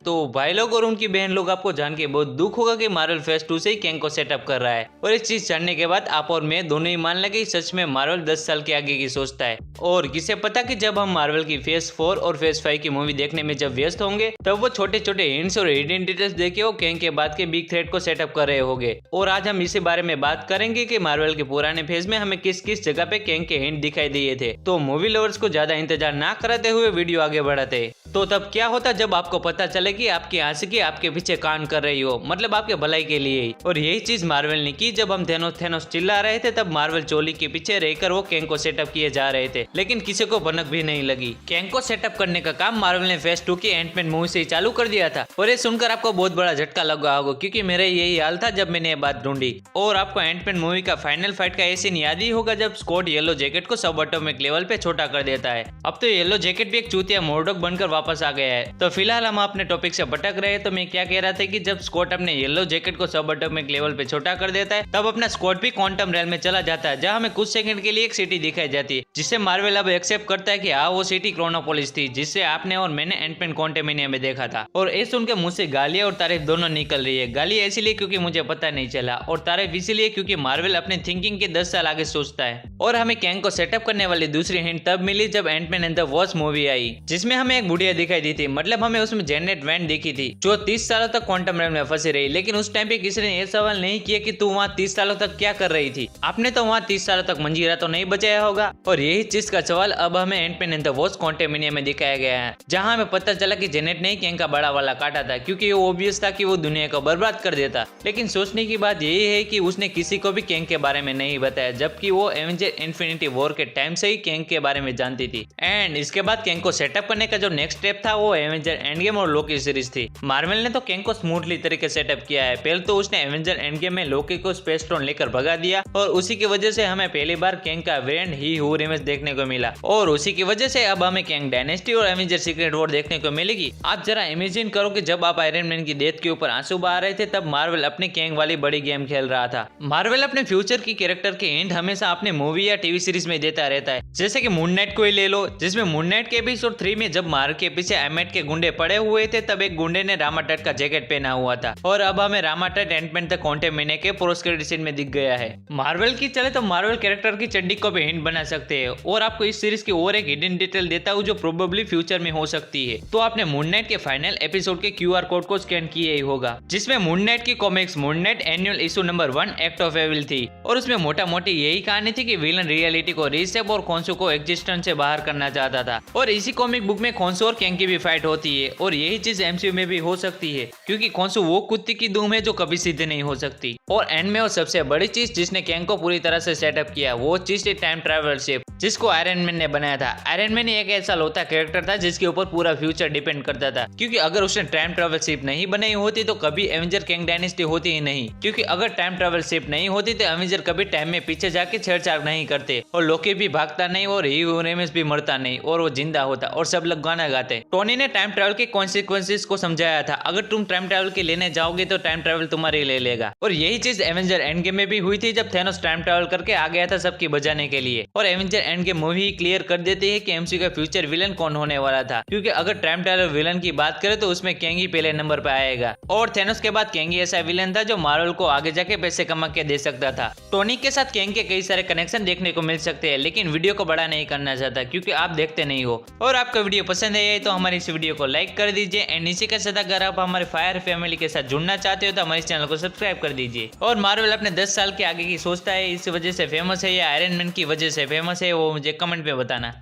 तो भाई लोग और उनकी बहन लोग आपको जान के बहुत दुख होगा कि मार्वल फेज 2 से ही कैंग को सेटअप कर रहा है। और इस चीज जानने के बाद आप और मैं दोनों ही मान लगे सच में मार्वल 10 साल के आगे की सोचता है। और किसे पता कि जब हम मार्वल की फेज 4 और फेज 5 की मूवी देखने में जब व्यस्त होंगे तब वो छोटे छोटे हिंट्स और हिडन डिटेल्स देके वो कैंग के बाद के बिग थ्रेट को सेटअप कर रहे होंगे। और आज हम इसी बारे में बात करेंगे कि मार्वल के पुराने फेज में हमें किस किस जगह पे कैंग के हिंट दिखाई दिए थे। तो मूवी लवर्स को ज्यादा इंतजार ना कराते हुए वीडियो आगे बढ़ाते। तो तब क्या होता जब आपको पता चले कि आपकी आशिकी आपके पीछे कान कर रही हो, मतलब आपके भलाई के लिए ही। और यही चीज मार्वल ने की जब हम थेनोस चिल्ला रहे थे तब मार्वल चोली के पीछे रहकर वो कैंग को सेटअप किए जा रहे थे, लेकिन किसी को भनक भी नहीं लगी। कैंग को सेटअप करने का काम मार्वल ने फेज 2 की एंटमैन मूवी से ही चालू कर दिया था। और ये सुनकर आपको बहुत बड़ा झटका लगा होगा क्योंकि मेरा यही हाल था जब मैंने ये बात ढूंढी। और आपको एंटमैन मूवी का फाइनल फाइट का ऐसे याद ही होगा जब स्कॉट येलो जैकेट को सब एटॉमिक लेवल पे छोटा कर देता है। अब तो येलो जैकेट भी एक चूतिया मोर्डोक बनकर वापस आ गया है। तो फिलहाल हम अपने टॉपिक से भटक रहे हैं। तो मैं क्या कह रहा था कि जब स्कॉट अपने येलो जैकेट को सब एटॉमिक लेवल पे छोटा कर देता है तब अपना स्कॉट भी क्वांटम रेल में चला जाता है, जहां हमें कुछ सेकंड के लिए एक सिटी दिखाई जाती है, जिससे मार्वल अब एक्सेप्ट करता है कि हाँ वो सिटी क्रोनोपोलिस थी जिससे आपने और मैंने एंटमैन क्वांटमेनिया में देखा था। और ये सुन के मुझ से गालियां और तारीफ दोनों निकल रही है। गाली इसलिए क्योंकि मुझे पता नहीं चला और तारीफ इसीलिए क्योंकि मार्वल अपने थिंकिंग के 10 साल आगे सोचता है। और हमें कैंग को सेटअप करने वाली दूसरी हिंट तब मिली जब Ant-Man and the Wasp movie आई, जिसमें हमें एक बुढ़िया दिखाई दी थी, मतलब हमें उसमें जेनेट वैन दिखी थी जो 30 सालों तक क्वांटम रेल में फंसी रही। लेकिन उस टाइम पे किसी ने यह सवाल नहीं किया कि तू वहाँ 30 सालों तक क्या कर रही थी, आपने तो वहाँ 30 सालों तक मंजीरा तो नहीं बचाया होगा। और यही चीज का सवाल अब हमें Ant Man and the Wasp Quantumania में दिखाया गया है, जहाँ हमें पता चला कि जेनेट ने कैंग का बड़ा वाला काटा था क्योंकि वो ऑब्वियस था कि वो दुनिया को बर्बाद कर देता। लेकिन सोचने की बात यही है कि उसने किसी को भी कैंग के बारे में नहीं बताया, जबकि वो एवेंजर इन्फिनिटी वॉर के टाइम से ही कैंग के बारे में जानती थी। एंड इसके बाद कैंग को सेटअप करने का जो नेक्स्ट स्टेप था वो एवेंजर एंड गेम और लोकी सीरीज थी। मार्वल ने तो कैंग को स्मूथली तरीके से सेटअप किया है। पहले तो उसने एवेंजर एंड गेम में लोकी को स्पेस स्टोन लेकर भगा दिया और उसी की वजह से हमें पहली बार कैंग का वेरिएंट ही हू रिमेज देखने को मिला। और उसी की वजह से अब हमें कैंग डायनेस्टी और एवेंजर सीक्रेट वॉर देखने को मिलेगी। आप जरा इमेजिन करो कि जब आप आयरन मैन की डेथ के ऊपर आंसू बहा रहे थे तब मार्वल अपने कैंग वाली बड़ी गेम खेल रहा था। मार्वल अपने फ्यूचर की कैरेक्टर के एंड हमेशा अपने मूवी या टीवी सीरीज में देता रहता है, जैसे कि मून नाइट को ही ले लो, जिसमें मून नाइट के एपिसोड 3 में जब मार्ग के पीछे एमेट के गुंडे पड़े हुए थे तब एक गुंडे ने रामाटट का जैकेट पहना हुआ था और अब हमें रामाटट एंटमैन द क्वांटमेनिया के पोस्ट क्रेडिट सीन में दिख गया है। मार्वल की चले तो मार्वल कैरेक्टर की चड्डी को भी हिंट बना सकते हैं। और आपको इस सीरीज की और एक हिडन डिटेल देता हूँ जो प्रोबेबली फ्यूचर में हो सकती है। तो आपने मून नाइट के फाइनल एपिसोड के QR कोड को स्कैन किया ही होगा, जिसमें मून नाइट की comics Moon Knight annual issue number 1 Act of Evil थी। और उसमें मोटा मोटी यही कहानी थी कि विलन रियलिटी को रीसेप और खोंसू को एग्जिस्टेंस से बाहर करना चाहता था। और इसी कॉमिक बुक में खोंसू और कैंग की भी फाइट होती है। और यही चीज MCU में भी हो सकती है क्योंकि खोंसू वो कुत्ते की धूम है जो कभी सीधे नहीं हो सकती। और एंड में वो सबसे बड़ी चीज जिसने कैंग को पूरी तरह से सेटअप किया वो चीज टाइम ट्रैवल शिप, जिसको आयरन मैन ने बनाया था। आयरन मैन एक ऐसा लौता कैरेक्टर था जिसके ऊपर पूरा फ्यूचर डिपेंड करता था, क्योंकि अगर उसने टाइम ट्रैवल शिप नहीं बनाई होती तो कभी एवेंजर कैंग डायनेस्टी होती ही नहीं। क्योंकि अगर टाइम ट्रैवल शिप नहीं होती तो एवेंजर कभी टाइम में पीछे जाके छेड़छाड़ नहीं करते और लोकी भी भागता नहीं और ह्यू रिमेज भी मरता नहीं और वो जिंदा होता और सब लोग गाना गाते। टोनी ने टाइम ट्रैवल के कॉन्सिक्वेंसेस को समझाया था, अगर तुम टाइम ट्रैवल के लेने जाओगे तो टाइम ट्रैवल तुम्हारे ले लेगा। और यही चीज एवेंजर एंड गेम में भी हुई थी जब थेनोस टाइम ट्रैवल करके आ गया था सबकी बचाने के लिए। और Avenger end game movie clear कर देती है कि MCU का फ्यूचर विलन कौन होने वाला था, क्योंकि अगर टाइम ट्रैवल विलन की बात करें तो उसमें कैंग ही पहले नंबर पे आएगा। और थेनोस के बाद कैंग ही ऐसा विलन था जो मार्वल को आगे जाके पैसे कमा के दे सकता था। टोनी के साथ कैंग के कई सारे कनेक्शन देखने को मिल सकते हैं, लेकिन वीडियो को बड़ा नहीं करना चाहता क्योंकि आप देखते नहीं हो। और आपका वीडियो पसंद है तो हमारी इस वीडियो को लाइक कर दीजिए। एंड इसी के साथ अगर आप हमारे फायर फैमिली के साथ जुड़ना चाहते हो तो हमारे चैनल को सब्सक्राइब कर दीजिए। और मार्वल अपने 10 साल के आगे की सोचता है, इस वजह से फेमस है या आयरन मैन की वजह से फेमस है, वो मुझे कमेंट में बताना।